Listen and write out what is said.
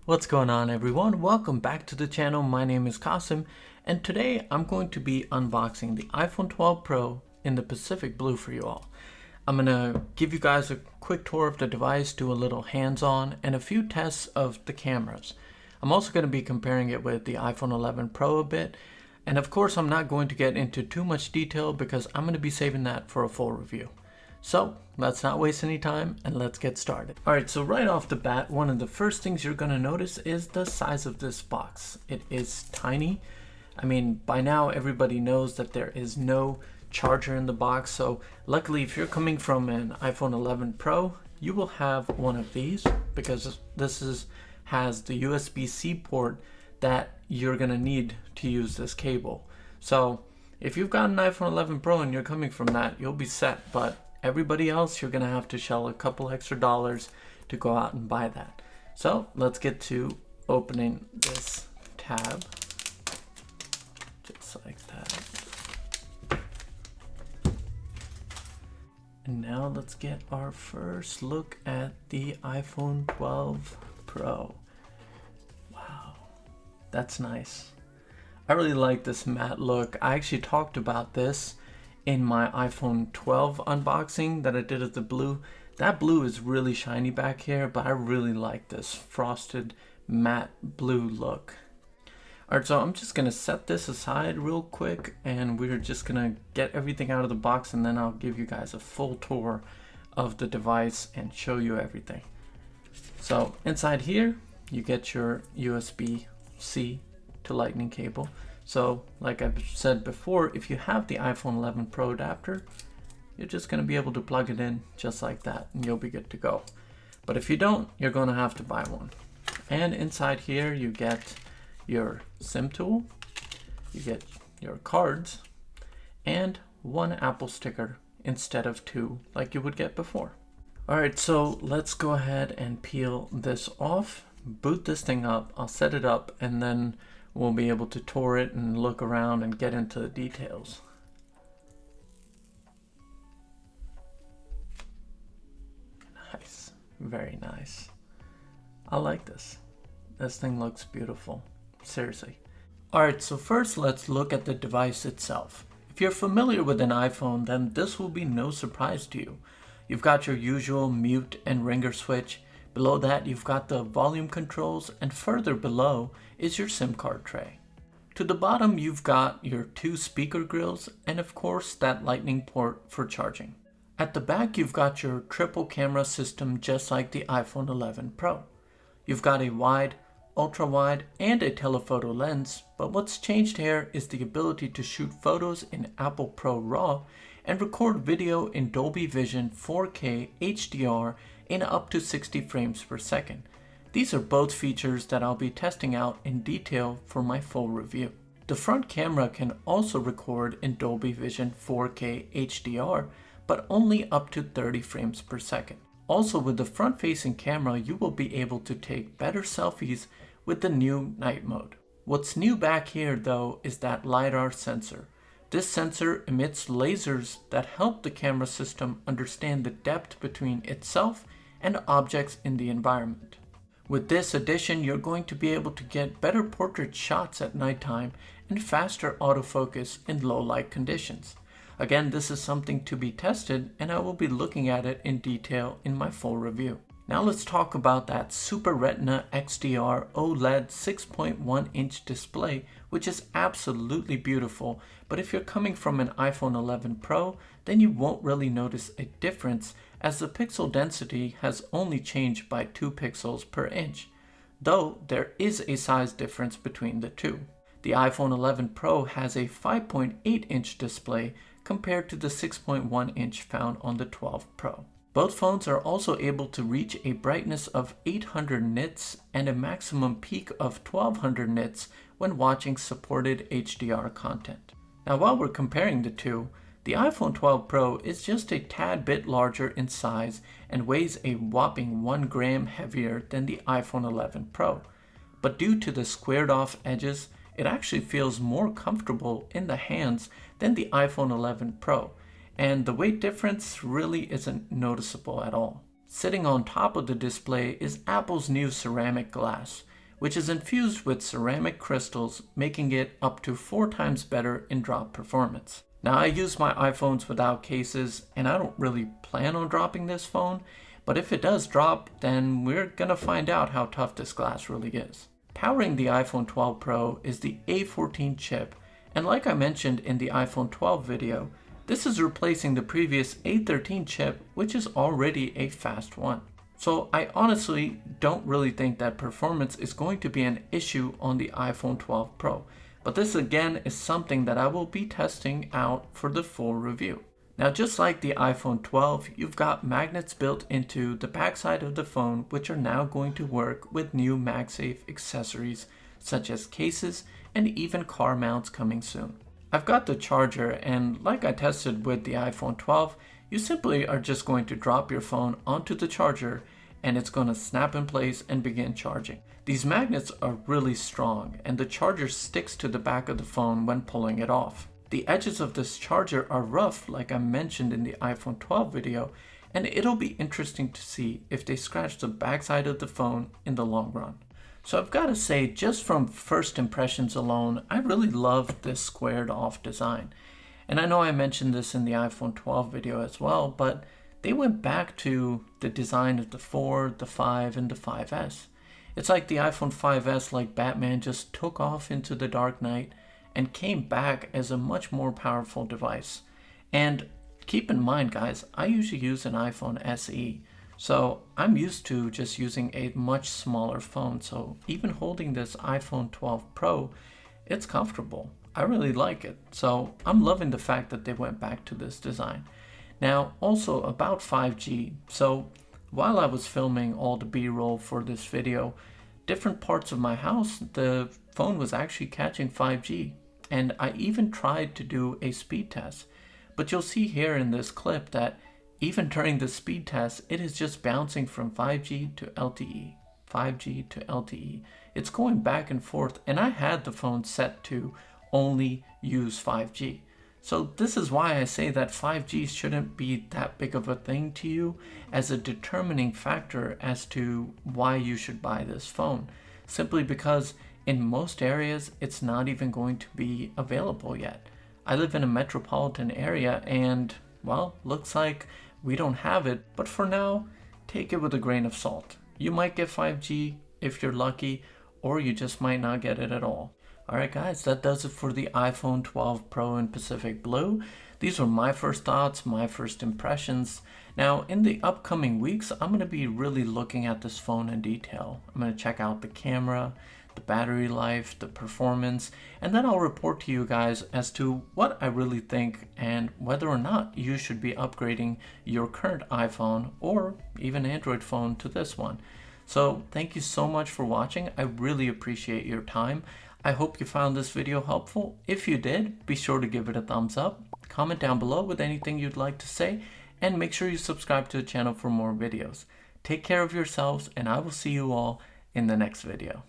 What's going on, everyone? Welcome back to the channel. My name is Qasim, and today I'm going to be unboxing the iPhone 12 Pro in the Pacific Blue for you all. I'm going to give you guys a quick tour of the device, do a little hands-on, and a few tests of the cameras. I'm also going to be comparing it with the iPhone 11 Pro a bit, and of course I'm not going to get into too much detail because I'm going to be saving that for a full review. So let's not waste any time and let's get started. Alright, so right off the bat, one of the first things you're going to notice is the size of this box. It is tiny. I mean, by now everybody knows that there is no charger in the box, so luckily if you're coming from an iPhone 11 Pro, you will have one of these because this has the USB-C port that you're going to need to use this cable. So if you've got an iPhone 11 Pro and you're coming from that, you'll be set, but everybody else, you're gonna have to shell a couple extra dollars to go out and buy that. So let's get to opening this tab, just like that. And now let's get our first look at the iPhone 12 Pro. Wow, that's nice. I really like this matte look. I actually talked about this in my iPhone 12 unboxing that I did of the blue. That blue is really shiny back here, but I really like this frosted matte blue look. Alright, so I'm just gonna set this aside real quick and we're just gonna get everything out of the box, and then I'll give you guys a full tour of the device and show you everything. So inside here you get your USB-C to Lightning cable. So like I've said before, if you have the iPhone 11 Pro adapter, you're just going to be able to plug it in just like that and you'll be good to go. But if you don't, you're going to have to buy one. And inside here you get your SIM tool, you get your cards, and one Apple sticker instead of two like you would get before. Alright, so let's go ahead and peel this off, boot this thing up, I'll set it up, and then we'll be able to tour it and look around and get into the details. Nice, very nice. I like this. This thing looks beautiful, seriously. Alright, so first let's look at the device itself. If you're familiar with an iPhone, then this will be no surprise to you. You've got your usual mute and ringer switch. Below that, you've got the volume controls, and further below is your SIM card tray. To the bottom, you've got your two speaker grills, and of course, that Lightning port for charging. At the back, you've got your triple camera system just like the iPhone 11 Pro. You've got a wide, ultra wide, and a telephoto lens, but what's changed here is the ability to shoot photos in Apple Pro RAW and record video in Dolby Vision 4K HDR in up to 60 frames per second. These are both features that I'll be testing out in detail for my full review. The front camera can also record in Dolby Vision 4K HDR, but only up to 30 frames per second. Also, with the front-facing camera, you will be able to take better selfies with the new night mode. What's new back here though is that Lidar sensor. This sensor emits lasers that help the camera system understand the depth between itself and objects in the environment. With this addition, you're going to be able to get better portrait shots at nighttime and faster autofocus in low light conditions. Again, this is something to be tested and I will be looking at it in detail in my full review. Now let's talk about that Super Retina XDR OLED 6.1 inch display, which is absolutely beautiful, but if you're coming from an iPhone 11 Pro, then you won't really notice a difference as the pixel density has only changed by 2 pixels per inch, though there is a size difference between the two. The iPhone 11 Pro has a 5.8 inch display compared to the 6.1 inch found on the 12 Pro. Both phones are also able to reach a brightness of 800 nits and a maximum peak of 1200 nits when watching supported HDR content. Now while we're comparing the two, the iPhone 12 Pro is just a tad bit larger in size and weighs a whopping 1 gram heavier than the iPhone 11 Pro. But due to the squared off edges, it actually feels more comfortable in the hands than the iPhone 11 Pro, and the weight difference really isn't noticeable at all. Sitting on top of the display is Apple's new ceramic glass, which is infused with ceramic crystals, making it up to 4 times better in drop performance. Now, I use my iPhones without cases, and I don't really plan on dropping this phone, but if it does drop, then we're gonna find out how tough this glass really is. Powering the iPhone 12 Pro is the A14 chip, and like I mentioned in the iPhone 12 video, this is replacing the previous A13 chip, which is already a fast one. So I honestly don't really think that performance is going to be an issue on the iPhone 12 Pro. But this again is something that I will be testing out for the full review. Now, just like the iPhone 12, you've got magnets built into the backside of the phone, which are now going to work with new Magsafe accessories such as cases and even car mounts coming soon. I've got the charger, and like I tested with the iPhone 12, you simply are just going to drop your phone onto the charger and it's going to snap in place and begin charging. These magnets are really strong, and the charger sticks to the back of the phone when pulling it off. The edges of this charger are rough, like I mentioned in the iPhone 12 video, and it'll be interesting to see if they scratch the backside of the phone in the long run. So I've got to say, just from first impressions alone, I really love this squared off design. And I know I mentioned this in the iPhone 12 video as well, but they went back to the design of the 4, the 5, and the 5S. It's like the iPhone 5S, like Batman, just took off into the dark night and came back as a much more powerful device. And keep in mind, guys, I usually use an iPhone SE, so I'm used to just using a much smaller phone. So even holding this iPhone 12 Pro, it's comfortable. I really like it. So I'm loving the fact that they went back to this design. Now, also about 5G. So while I was filming all the B-roll for this video, different parts of my house, the phone was actually catching 5G. And I even tried to do a speed test. But you'll see here in this clip that even during the speed test, it is just bouncing from 5G to LTE, 5G to LTE. It's going back and forth, and I had the phone set to only use 5G. So this is why I say that 5G shouldn't be that big of a thing to you as a determining factor as to why you should buy this phone. Simply because in most areas, it's not even going to be available yet. I live in a metropolitan area and, well, looks like we don't have it. But for now, take it with a grain of salt. You might get 5G if you're lucky, or you just might not get it at all. Alright guys, that does it for the iPhone 12 Pro in Pacific Blue. These were my first thoughts, my first impressions. Now, in the upcoming weeks, I'm going to be really looking at this phone in detail. I'm going to check out the camera, the battery life, the performance, and then I'll report to you guys as to what I really think and whether or not you should be upgrading your current iPhone or even Android phone to this one. So thank you so much for watching. I really appreciate your time. I hope you found this video helpful. If you did, be sure to give it a thumbs up, comment down below with anything you'd like to say, and make sure you subscribe to the channel for more videos. Take care of yourselves, and I will see you all in the next video.